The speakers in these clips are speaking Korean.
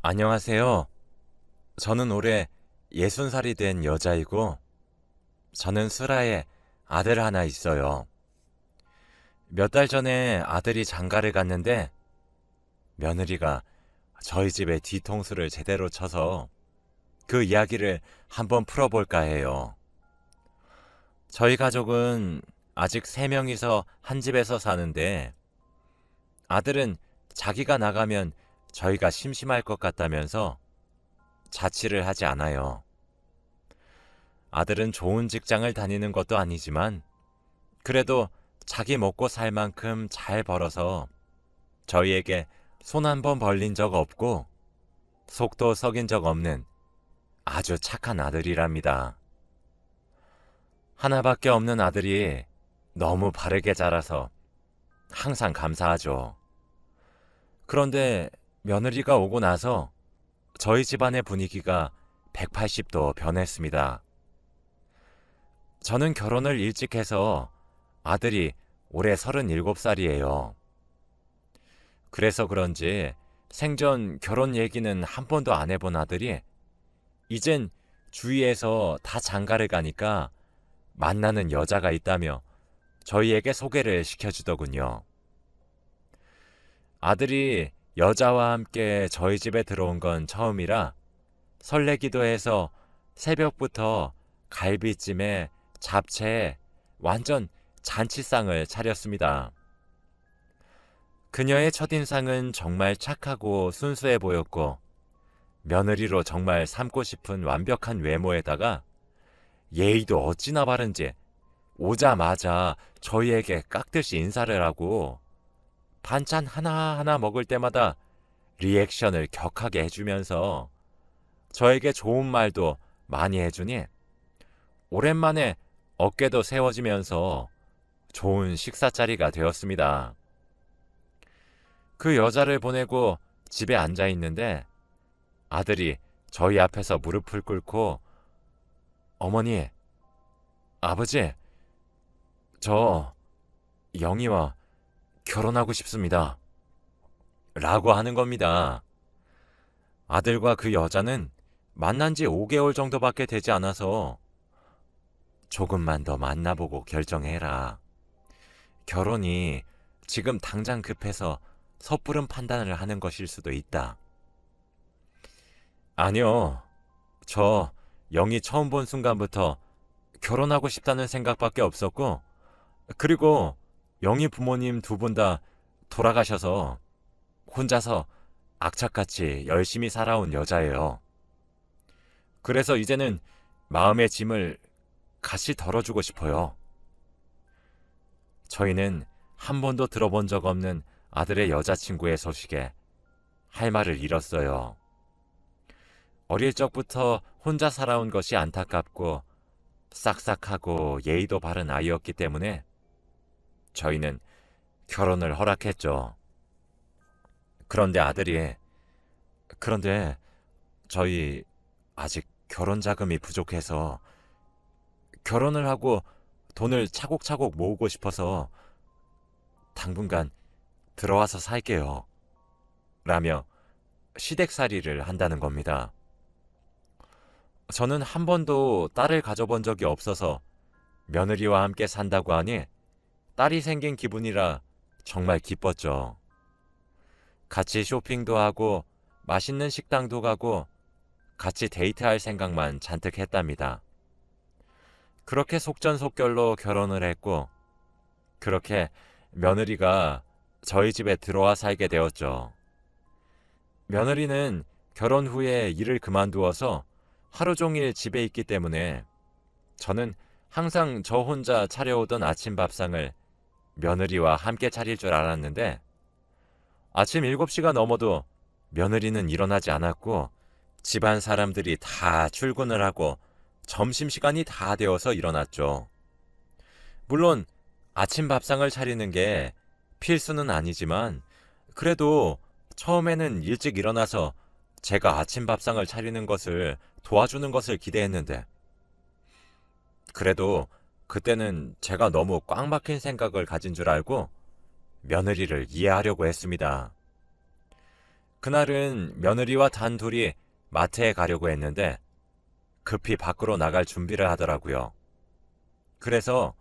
안녕하세요. 저는 올해 60살이 된 여자이고, 저는 슬하에 아들 하나 있어요. 몇 달 전에 아들이 장가를 갔는데, 며느리가 저희 집에 뒤통수를 제대로 쳐서 그 이야기를 한번 풀어볼까 해요. 저희 가족은 아직 3명이서 한 집에서 사는데, 아들은 자기가 나가면 저희가 심심할 것 같다면서 자취를 하지 않아요. 아들은 좋은 직장을 다니는 것도 아니지만 그래도 자기 먹고 살 만큼 잘 벌어서 저희에게 손 한 번 벌린 적 없고 속도 썩인 적 없는 아주 착한 아들이랍니다. 하나밖에 없는 아들이 너무 바르게 자라서 항상 감사하죠. 그런데 며느리가 오고 나서 저희 집안의 분위기가 180도 변했습니다. 저는 결혼을 일찍 해서 아들이 올해 37살이에요. 그래서 그런지 생전 결혼 얘기는 한 번도 안 해본 아들이 이젠 주위에서 다 장가를 가니까 만나는 여자가 있다며 저희에게 소개를 시켜주더군요. 아들이 여자와 함께 저희 집에 들어온 건 처음이라 설레기도 해서 새벽부터 갈비찜에 잡채에 완전 잔치상을 차렸습니다. 그녀의 첫인상은 정말 착하고 순수해 보였고 며느리로 정말 삼고 싶은 완벽한 외모에다가 예의도 어찌나 바른지 오자마자 저희에게 깍듯이 인사를 하고 반찬 하나하나 먹을 때마다 리액션을 격하게 해주면서 저에게 좋은 말도 많이 해주니 오랜만에 어깨도 세워지면서 좋은 식사 자리가 되었습니다. 그 여자를 보내고 집에 앉아 있는데 아들이 저희 앞에서 무릎을 꿇고 어머니, 아버지, 저 영희와 결혼하고 싶습니다. 라고 하는 겁니다. 아들과 그 여자는 만난 지 5개월 정도밖에 되지 않아서 조금만 더 만나보고 결정해라. 결혼이 지금 당장 급해서 섣부른 판단을 하는 것일 수도 있다. 아니요. 저 영희 처음 본 순간부터 결혼하고 싶다는 생각밖에 없었고, 그리고 영희 부모님 두 분 다 돌아가셔서 혼자서 악착같이 열심히 살아온 여자예요. 그래서 이제는 마음의 짐을 같이 덜어주고 싶어요. 저희는 한 번도 들어본 적 없는 아들의 여자친구의 소식에 할 말을 잃었어요. 어릴 적부터 혼자 살아온 것이 안타깝고 싹싹하고 예의도 바른 아이였기 때문에 저희는 결혼을 허락했죠. 그런데 저희 아직 결혼 자금이 부족해서 결혼을 하고 돈을 차곡차곡 모으고 싶어서 당분간 들어와서 살게요. 라며 시댁살이를 한다는 겁니다. 저는 한 번도 딸을 가져본 적이 없어서 며느리와 함께 산다고 하니 딸이 생긴 기분이라 정말 기뻤죠. 같이 쇼핑도 하고 맛있는 식당도 가고 같이 데이트할 생각만 잔뜩 했답니다. 그렇게 속전속결로 결혼을 했고 그렇게 며느리가 저희 집에 들어와 살게 되었죠. 며느리는 결혼 후에 일을 그만두어서 하루 종일 집에 있기 때문에 저는 항상 저 혼자 차려오던 아침 밥상을 며느리와 함께 차릴 줄 알았는데 아침 7시가 넘어도 며느리는 일어나지 않았고 집안 사람들이 다 출근을 하고 점심시간이 다 되어서 일어났죠. 물론 아침 밥상을 차리는 게 필수는 아니지만 그래도 처음에는 일찍 일어나서 제가 아침 밥상을 차리는 것을 도와주는 것을 기대했는데 그래도 그때는 제가 너무 꽉 막힌 생각을 가진 줄 알고 며느리를 이해하려고 했습니다. 그날은 며느리와 단둘이 마트에 가려고 했는데 급히 밖으로 나갈 준비를 하더라고요. 그래서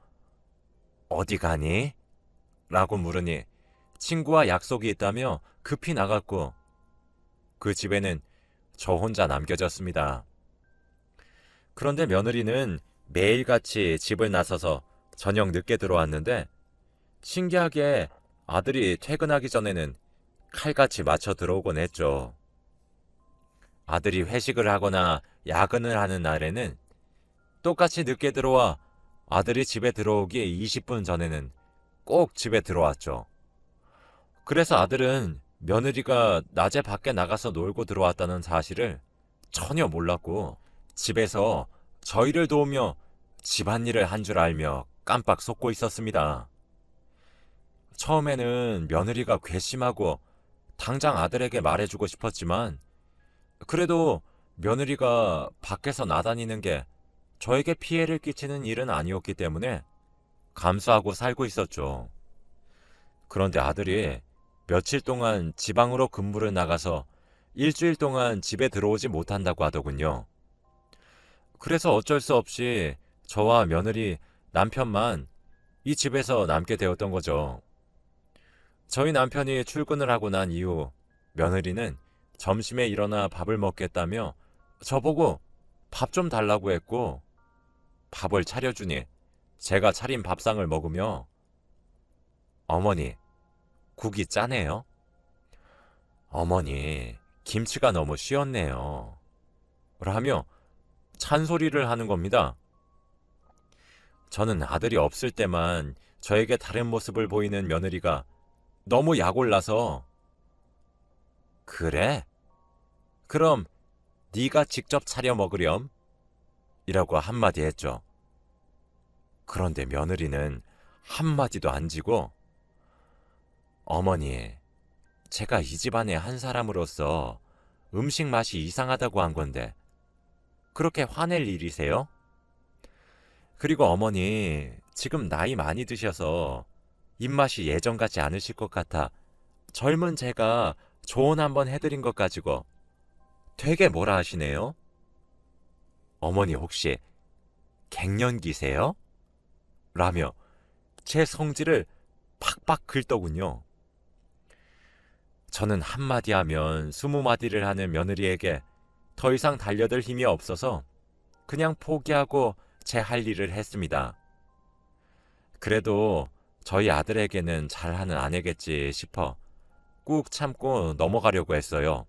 어디 가니? 라고 물으니 친구와 약속이 있다며 급히 나갔고 그 집에는 저 혼자 남겨졌습니다. 그런데 며느리는 매일같이 집을 나서서 저녁 늦게 들어왔는데 신기하게 아들이 퇴근하기 전에는 칼같이 맞춰 들어오곤 했죠. 아들이 회식을 하거나 야근을 하는 날에는 똑같이 늦게 들어와 아들이 집에 들어오기 20분 전에는 꼭 집에 들어왔죠. 그래서 아들은 며느리가 낮에 밖에 나가서 놀고 들어왔다는 사실을 전혀 몰랐고 집에서 저희를 도우며 집안일을 한 줄 알며 깜빡 속고 있었습니다. 처음에는 며느리가 괘씸하고 당장 아들에게 말해주고 싶었지만 그래도 며느리가 밖에서 나다니는 게 저에게 피해를 끼치는 일은 아니었기 때문에 감수하고 살고 있었죠. 그런데 아들이 며칠 동안 지방으로 근무를 나가서 일주일 동안 집에 들어오지 못한다고 하더군요. 그래서 어쩔 수 없이 저와 며느리, 남편만 이 집에서 남게 되었던 거죠. 저희 남편이 출근을 하고 난 이후 며느리는 점심에 일어나 밥을 먹겠다며 저보고 밥 좀 달라고 했고 밥을 차려주니 제가 차린 밥상을 먹으며 어머니, 국이 짜네요. 어머니, 김치가 너무 쉬었네요. 라며 찬소리를 하는 겁니다. 저는 아들이 없을 때만 저에게 다른 모습을 보이는 며느리가 너무 약올라서 그래? 그럼 네가 직접 차려 먹으렴? 이라고 한마디 했죠. 그런데 며느리는 한마디도 안 지고 어머니, 제가 이 집안의 한 사람으로서 음식 맛이 이상하다고 한 건데 그렇게 화낼 일이세요? 그리고 어머니, 지금 나이 많이 드셔서 입맛이 예전 같지 않으실 것 같아 젊은 제가 조언 한번 해드린 것 가지고 되게 뭐라 하시네요? 어머니 혹시 갱년기세요? 라며 제 성질을 팍팍 긁더군요. 저는 한마디 하면 20마디를 하는 며느리에게 더 이상 달려들 힘이 없어서 그냥 포기하고 제 할 일을 했습니다. 그래도 저희 아들에게는 잘하는 아내겠지 싶어 꾹 참고 넘어가려고 했어요.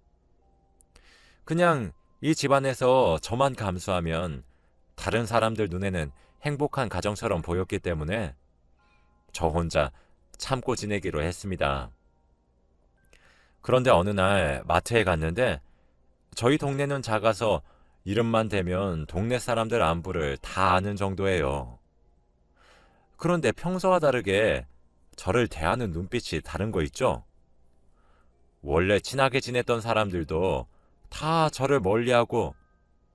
그냥 이 집안에서 저만 감수하면 다른 사람들 눈에는 행복한 가정처럼 보였기 때문에 저 혼자 참고 지내기로 했습니다. 그런데 어느 날 마트에 갔는데 저희 동네는 작아서 이름만 대면 동네 사람들 안부를 다 아는 정도예요. 그런데 평소와 다르게 저를 대하는 눈빛이 다른 거 있죠? 원래 친하게 지냈던 사람들도 다 저를 멀리하고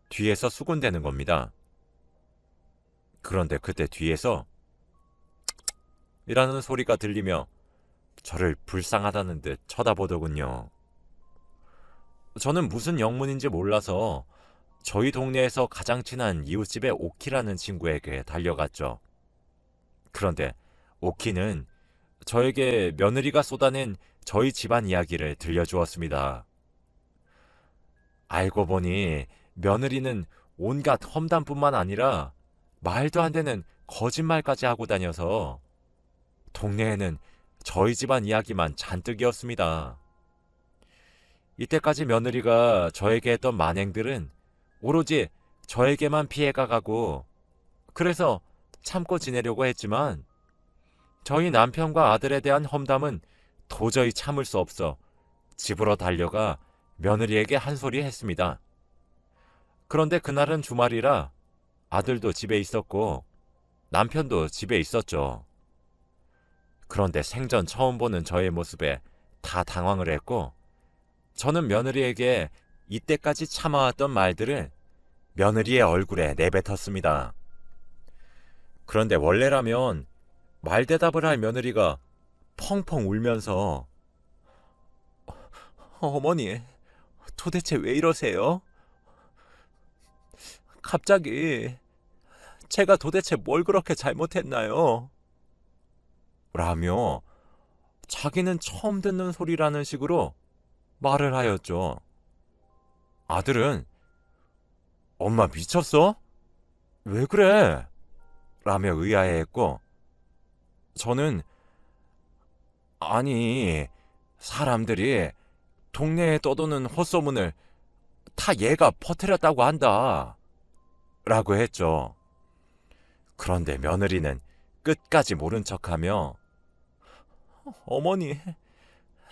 뒤에서 수군대는 겁니다. 그런데 그때 뒤에서 이라는 소리가 들리며 저를 불쌍하다는 듯 쳐다보더군요. 저는 무슨 영문인지 몰라서 저희 동네에서 가장 친한 이웃집의 오키라는 친구에게 달려갔죠. 그런데 오키는 저에게 며느리가 쏟아낸 저희 집안 이야기를 들려주었습니다. 알고 보니 며느리는 온갖 험담뿐만 아니라 말도 안 되는 거짓말까지 하고 다녀서 동네에는 저희 집안 이야기만 잔뜩이었습니다. 이때까지 며느리가 저에게 했던 만행들은 오로지 저에게만 피해가 가고 그래서 참고 지내려고 했지만 저희 남편과 아들에 대한 험담은 도저히 참을 수 없어 집으로 달려가 며느리에게 한 소리 했습니다. 그런데 그날은 주말이라 아들도 집에 있었고 남편도 집에 있었죠. 그런데 생전 처음 보는 저의 모습에 다 당황을 했고 저는 며느리에게 이때까지 참아왔던 말들을 며느리의 얼굴에 내뱉었습니다. 그런데 원래라면 말대답을 할 며느리가 펑펑 울면서 어머니, 도대체 왜 이러세요? 갑자기 제가 도대체 뭘 그렇게 잘못했나요? 라며 자기는 처음 듣는 소리라는 식으로 말을 하였죠. 아들은 엄마 미쳤어? 왜 그래? 라며 의아해했고, 저는 아니, 사람들이 동네에 떠도는 헛소문을 다 얘가 퍼뜨렸다고 한다. 라고 했죠. 그런데 며느리는 끝까지 모른 척하며 어머니,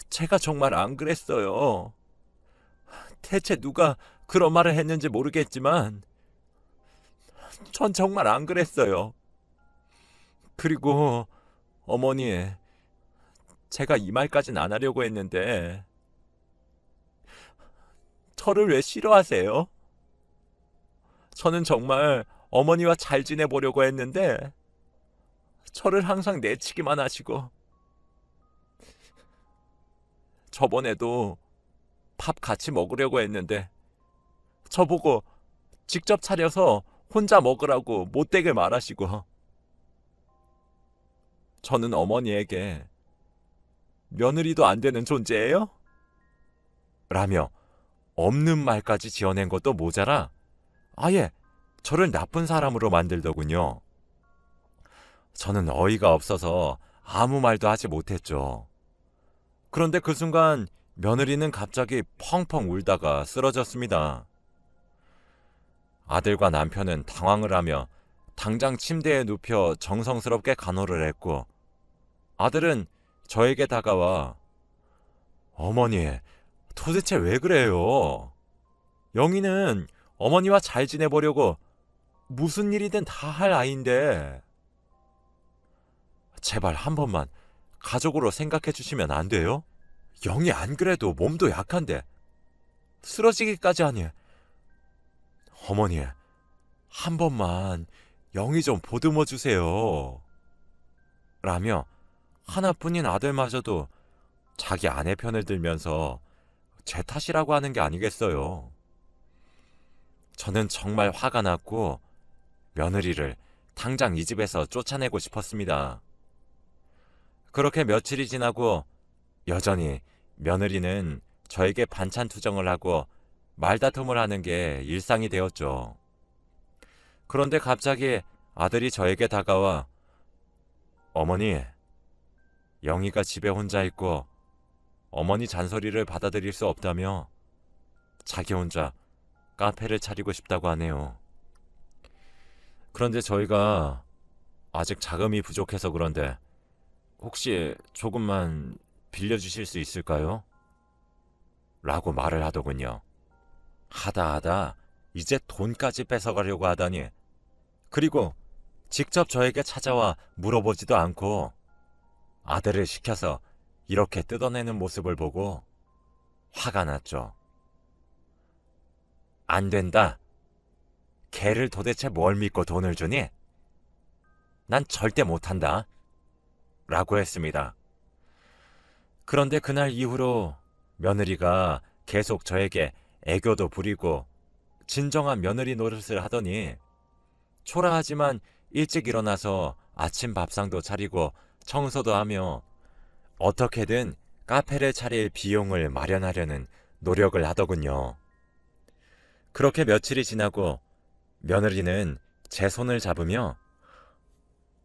제가 정말 안 그랬어요. 대체 누가 그런 말을 했는지 모르겠지만 전 정말 안 그랬어요. 그리고 어머니, 제가 이 말까진 안 하려고 했는데 저를 왜 싫어하세요? 저는 정말 어머니와 잘 지내보려고 했는데 저를 항상 내치기만 하시고, 저번에도 밥 같이 먹으려고 했는데 저보고 직접 차려서 혼자 먹으라고 못되게 말하시고, 저는 어머니에게 며느리도 안 되는 존재예요? 라며 없는 말까지 지어낸 것도 모자라 아예 저를 나쁜 사람으로 만들더군요. 저는 어이가 없어서 아무 말도 하지 못했죠. 그런데 그 순간 며느리는 갑자기 펑펑 울다가 쓰러졌습니다. 아들과 남편은 당황을 하며 당장 침대에 눕혀 정성스럽게 간호를 했고, 아들은 저에게 다가와 어머니, 도대체 왜 그래요? 영희는 어머니와 잘 지내보려고 무슨 일이든 다 할 아이인데 제발 한 번만 가족으로 생각해 주시면 안 돼요? 영희 안 그래도 몸도 약한데 쓰러지기까지 하니 어머니, 한 번만 영희 좀 보듬어 주세요. 라며 하나뿐인 아들마저도 자기 아내 편을 들면서 제 탓이라고 하는 게 아니겠어요. 저는 정말 화가 났고 며느리를 당장 이 집에서 쫓아내고 싶었습니다. 그렇게 며칠이 지나고 여전히 며느리는 저에게 반찬 투정을 하고 말다툼을 하는 게 일상이 되었죠. 그런데 갑자기 아들이 저에게 다가와 어머니, 영희가 집에 혼자 있고 어머니 잔소리를 받아들일 수 없다며 자기 혼자 카페를 차리고 싶다고 하네요. 그런데 저희가 아직 자금이 부족해서 그런데 혹시 조금만 빌려주실 수 있을까요? 라고 말을 하더군요. 하다 이제 돈까지 뺏어가려고 하다니. 그리고 직접 저에게 찾아와 물어보지도 않고 아들을 시켜서 이렇게 뜯어내는 모습을 보고 화가 났죠. 안 된다. 걔를 도대체 뭘 믿고 돈을 주니? 난 절대 못한다. 라고 했습니다. 그런데 그날 이후로 며느리가 계속 저에게 애교도 부리고 진정한 며느리 노릇을 하더니 초라하지만 일찍 일어나서 아침 밥상도 차리고 청소도 하며 어떻게든 카페를 차릴 비용을 마련하려는 노력을 하더군요. 그렇게 며칠이 지나고 며느리는 제 손을 잡으며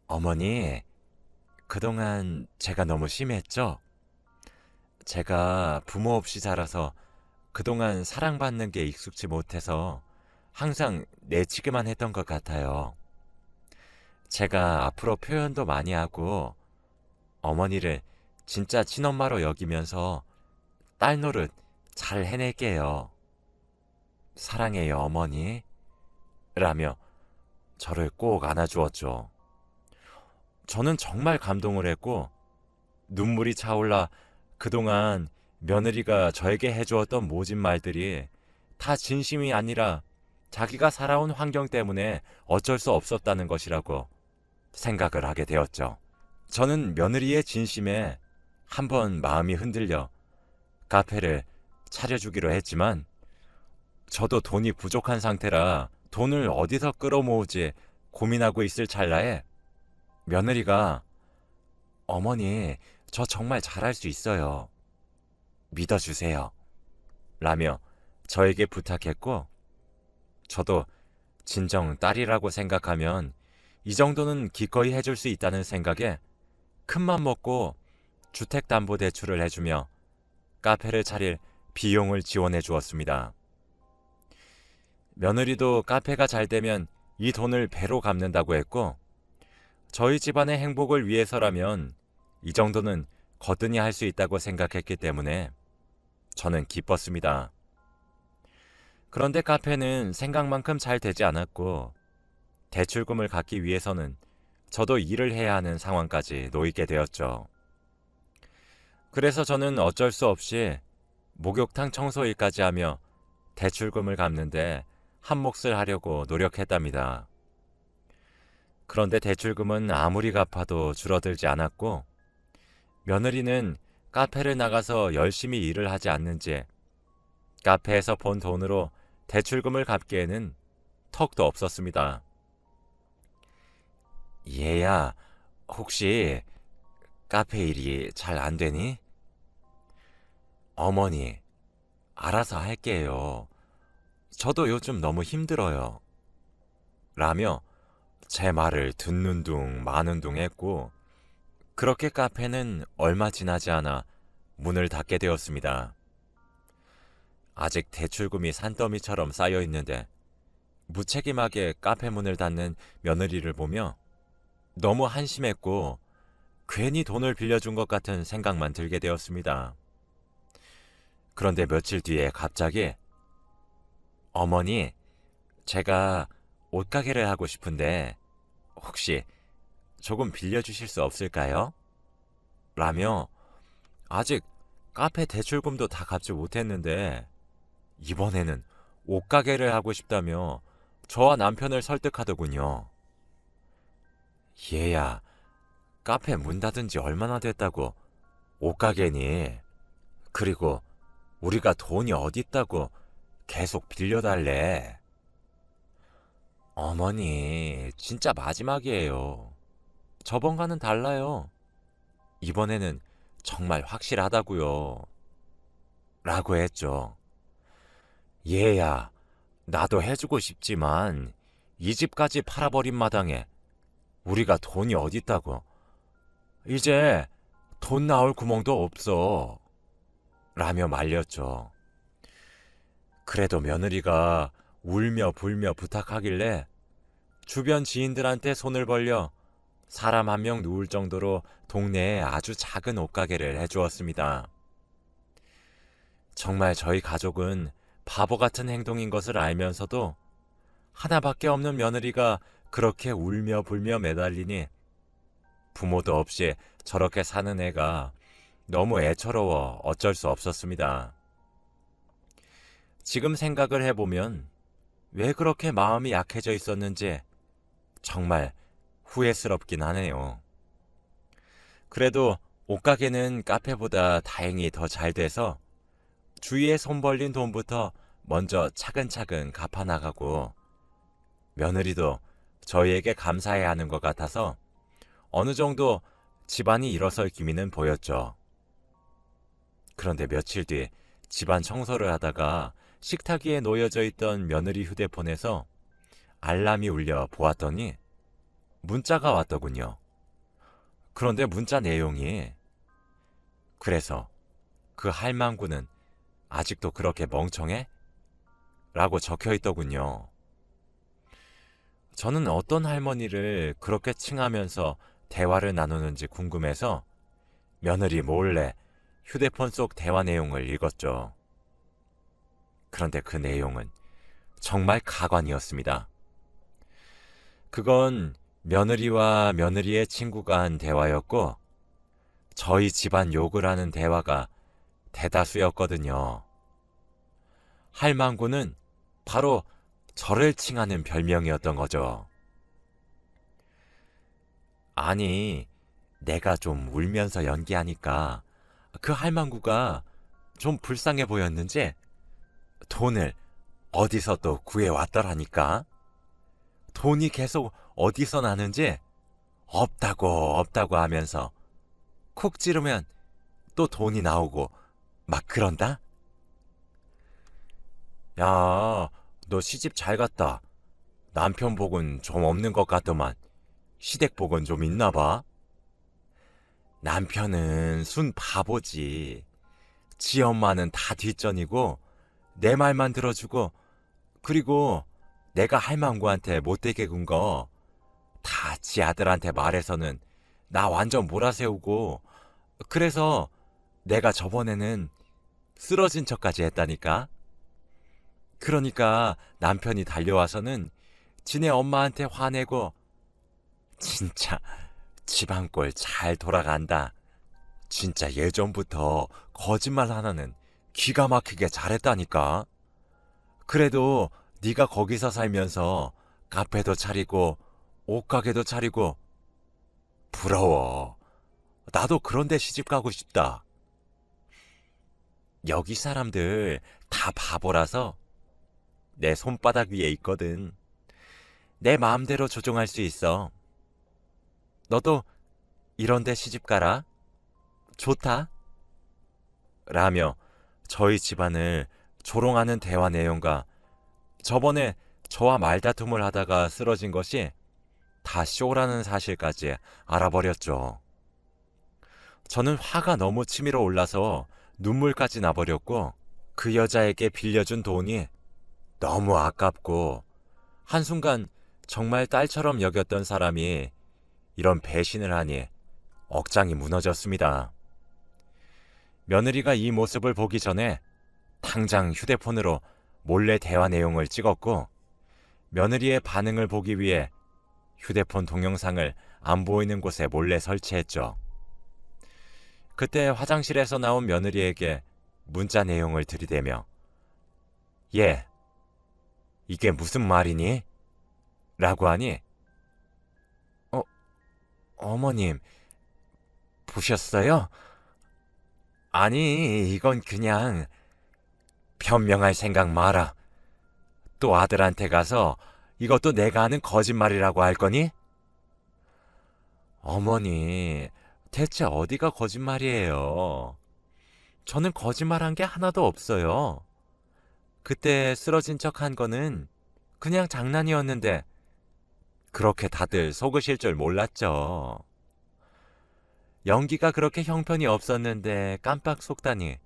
어머니, 그동안 제가 너무 심했죠? 제가 부모 없이 자라서 그동안 사랑받는 게 익숙지 못해서 항상 내치기만 했던 것 같아요. 제가 앞으로 표현도 많이 하고 어머니를 진짜 친엄마로 여기면서 딸 노릇 잘 해낼게요. 사랑해요, 어머니. 라며 저를 꼭 안아주었죠. 저는 정말 감동을 했고 눈물이 차올라 그동안 며느리가 저에게 해주었던 모진 말들이 다 진심이 아니라 자기가 살아온 환경 때문에 어쩔 수 없었다는 것이라고 생각을 하게 되었죠. 저는 며느리의 진심에 한번 마음이 흔들려 카페를 차려주기로 했지만 저도 돈이 부족한 상태라 돈을 어디서 끌어모으지 고민하고 있을 찰나에 며느리가 어머니, 저 정말 잘할 수 있어요. 믿어주세요. 라며 저에게 부탁했고 저도 진정 딸이라고 생각하면 이 정도는 기꺼이 해줄 수 있다는 생각에 큰맘 먹고 주택담보대출을 해주며 카페를 차릴 비용을 지원해 주었습니다. 며느리도 카페가 잘 되면 이 돈을 배로 갚는다고 했고 저희 집안의 행복을 위해서라면 이 정도는 거뜬히 할 수 있다고 생각했기 때문에 저는 기뻤습니다. 그런데 카페는 생각만큼 잘 되지 않았고 대출금을 갚기 위해서는 저도 일을 해야 하는 상황까지 놓이게 되었죠. 그래서 저는 어쩔 수 없이 목욕탕 청소일까지 하며 대출금을 갚는데 한몫을 하려고 노력했답니다. 그런데 대출금은 아무리 갚아도 줄어들지 않았고 며느리는 카페를 나가서 열심히 일을 하지 않는지 카페에서 번 돈으로 대출금을 갚기에는 턱도 없었습니다. 얘야, 혹시 카페 일이 잘 안 되니? 어머니, 알아서 할게요. 저도 요즘 너무 힘들어요. 라며 제 말을 듣는 둥 마는 둥 했고 그렇게 카페는 얼마 지나지 않아 문을 닫게 되었습니다. 아직 대출금이 산더미처럼 쌓여 있는데 무책임하게 카페 문을 닫는 며느리를 보며 너무 한심했고 괜히 돈을 빌려준 것 같은 생각만 들게 되었습니다. 그런데 며칠 뒤에 갑자기 어머니, 제가 옷가게를 하고 싶은데 혹시 조금 빌려주실 수 없을까요? 라며 아직 카페 대출금도 다 갚지 못했는데 이번에는 옷가게를 하고 싶다며 저와 남편을 설득하더군요. 얘야, 카페 문 닫은 지 얼마나 됐다고 옷가게니? 그리고 우리가 돈이 어딨다고 계속 빌려달래. 어머니, 진짜 마지막이에요. 저번과는 달라요. 이번에는 정말 확실하다고요. 라고 했죠. 얘야, 나도 해주고 싶지만 이 집까지 팔아버린 마당에 우리가 돈이 어딨다고. 이제 돈 나올 구멍도 없어. 라며 말렸죠. 그래도 며느리가 울며 불며 부탁하길래 주변 지인들한테 손을 벌려 사람 한 명 누울 정도로 동네에 아주 작은 옷가게를 해주었습니다. 정말 저희 가족은 바보 같은 행동인 것을 알면서도 하나밖에 없는 며느리가 그렇게 울며 불며 매달리니 부모도 없이 저렇게 사는 애가 너무 애처로워 어쩔 수 없었습니다. 지금 생각을 해보면 왜 그렇게 마음이 약해져 있었는지 정말 후회스럽긴 하네요. 그래도 옷가게는 카페보다 다행히 더 잘 돼서 주위에 손 벌린 돈부터 먼저 차근차근 갚아나가고 며느리도 저희에게 감사해야 하는 것 같아서 어느 정도 집안이 일어설 기미는 보였죠. 그런데 며칠 뒤 집안 청소를 하다가 식탁 위에 놓여져 있던 며느리 휴대폰에서 알람이 울려 보았더니 문자가 왔더군요. 그런데 문자 내용이 그래서 그 할망구는 아직도 그렇게 멍청해? 라고 적혀 있더군요. 저는 어떤 할머니를 그렇게 칭하면서 대화를 나누는지 궁금해서 며느리 몰래 휴대폰 속 대화 내용을 읽었죠. 그런데 그 내용은 정말 가관이었습니다. 그건 며느리와 며느리의 친구가 한 대화였고 저희 집안 욕을 하는 대화가 대다수였거든요. 할망구는 바로 저를 칭하는 별명이었던 거죠. 아니, 내가 좀 울면서 연기하니까 그 할망구가 좀 불쌍해 보였는지 돈을 어디서 또 구해왔더라니까. 돈이 계속 어디서 나는지 없다고 없다고 하면서 콕 찌르면 또 돈이 나오고 막 그런다? 야, 너 시집 잘 갔다. 남편 복은 좀 없는 것 같더만 시댁 복은 좀 있나 봐. 남편은 순 바보지. 지 엄마는 다 뒷전이고 내 말만 들어주고 그리고 내가 할망구한테 못되게 군 거 다 지 아들한테 말해서는 나 완전 몰아세우고 그래서 내가 저번에는 쓰러진 척까지 했다니까. 그러니까 남편이 달려와서는 지네 엄마한테 화내고 진짜 집안꼴 잘 돌아간다. 진짜 예전부터 거짓말 하나는 기가 막히게 잘했다니까. 그래도 네가 거기서 살면서 카페도 차리고 옷가게도 차리고 부러워. 나도 그런데 시집 가고 싶다. 여기 사람들 다 바보라서 내 손바닥 위에 있거든. 내 마음대로 조종할 수 있어. 너도 이런데 시집 가라. 좋다. 라며 저희 집안을 조롱하는 대화 내용과 저번에 저와 말다툼을 하다가 쓰러진 것이 다 쇼라는 사실까지 알아버렸죠. 저는 화가 너무 치밀어 올라서 눈물까지 나버렸고 그 여자에게 빌려준 돈이 너무 아깝고 한순간 정말 딸처럼 여겼던 사람이 이런 배신을 하니 억장이 무너졌습니다. 며느리가 이 모습을 보기 전에 당장 휴대폰으로 몰래 대화 내용을 찍었고 며느리의 반응을 보기 위해 휴대폰 동영상을 안 보이는 곳에 몰래 설치했죠. 그때 화장실에서 나온 며느리에게 문자 내용을 들이대며 얘, 이게 무슨 말이니? 라고 하니 어머님, 보셨어요? 아니, 이건 그냥 변명할 생각 마라. 또 아들한테 가서 이것도 내가 하는 거짓말이라고 할 거니? 어머니, 대체 어디가 거짓말이에요? 저는 거짓말한 게 하나도 없어요. 그때 쓰러진 척 한 거는 그냥 장난이었는데 그렇게 다들 속으실 줄 몰랐죠. 연기가 그렇게 형편이 없었는데 깜빡 속다니.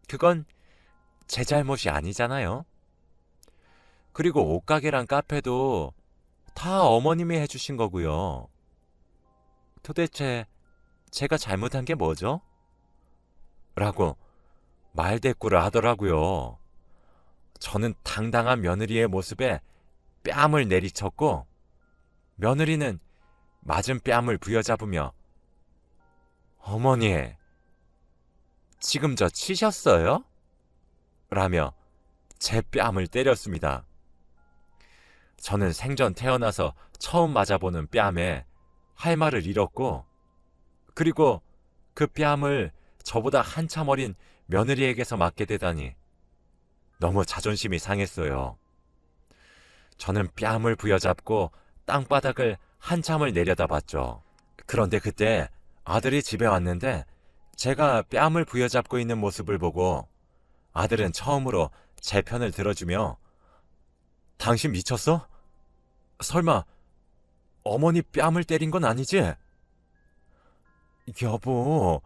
그건 제 잘못이 아니잖아요. 그리고 옷가게랑 카페도 다 어머님이 해주신 거고요. 도대체 제가 잘못한 게 뭐죠? 라고 말대꾸를 하더라고요. 저는 당당한 며느리의 모습에 뺨을 내리쳤고 며느리는 맞은 뺨을 부여잡으며 어머니, 지금 저 치셨어요? 라며 제 뺨을 때렸습니다. 저는 생전 태어나서 처음 맞아보는 뺨에 할 말을 잃었고 그리고 그 뺨을 저보다 한참 어린 며느리에게서 맞게 되다니 너무 자존심이 상했어요. 저는 뺨을 부여잡고 땅바닥을 한참을 내려다봤죠. 그런데 그때 아들이 집에 왔는데 제가 뺨을 부여잡고 있는 모습을 보고 아들은 처음으로 제 편을 들어주며 당신 미쳤어? 설마 어머니 뺨을 때린 건 아니지? 여보,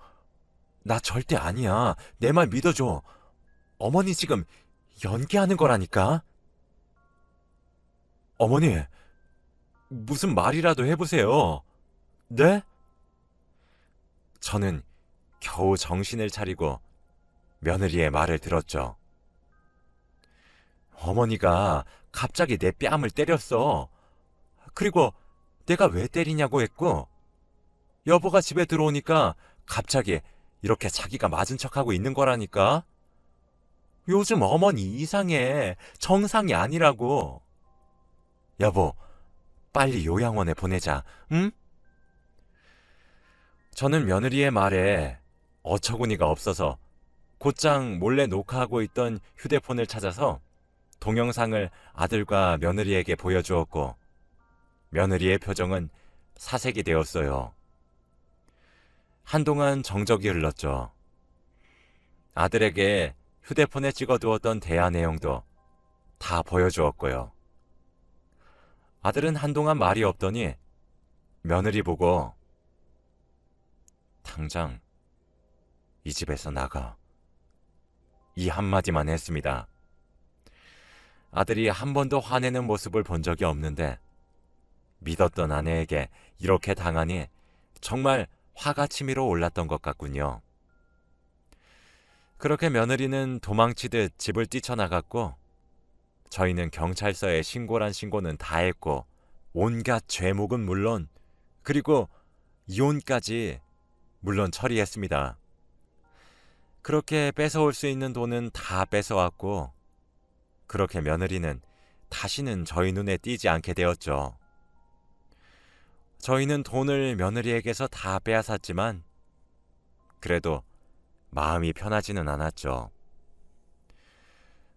나 절대 아니야. 내 말 믿어줘. 어머니 지금 연기하는 거라니까. 어머니, 무슨 말이라도 해보세요. 네? 저는 겨우 정신을 차리고 며느리의 말을 들었죠. 어머니가 갑자기 내 뺨을 때렸어. 그리고 내가 왜 때리냐고 했고 여보가 집에 들어오니까 갑자기 이렇게 자기가 맞은 척하고 있는 거라니까. 요즘 어머니 이상해. 정상이 아니라고. 여보, 빨리 요양원에 보내자. 응? 저는 며느리의 말에 어처구니가 없어서 곧장 몰래 녹화하고 있던 휴대폰을 찾아서 동영상을 아들과 며느리에게 보여주었고 며느리의 표정은 사색이 되었어요. 한동안 정적이 흘렀죠. 아들에게 휴대폰에 찍어두었던 대화 내용도 다 보여주었고요. 아들은 한동안 말이 없더니 며느리 보고 당장 이 집에서 나가. 이 한마디만 했습니다. 아들이 한 번도 화내는 모습을 본 적이 없는데 믿었던 아내에게 이렇게 당하니 정말 화가 치밀어 올랐던 것 같군요. 그렇게 며느리는 도망치듯 집을 뛰쳐나갔고 저희는 경찰서에 신고란 신고는 다 했고 온갖 죄목은 물론 그리고 이혼까지 물론 처리했습니다. 그렇게 뺏어올 수 있는 돈은 다 뺏어왔고 그렇게 며느리는 다시는 저희 눈에 띄지 않게 되었죠. 저희는 돈을 며느리에게서 다 빼앗았지만 그래도 마음이 편하지는 않았죠.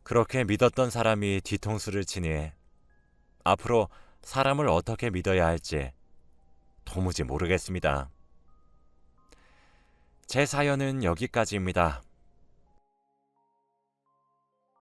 그렇게 믿었던 사람이 뒤통수를 치니 앞으로 사람을 어떻게 믿어야 할지 도무지 모르겠습니다. 제 사연은 여기까지입니다.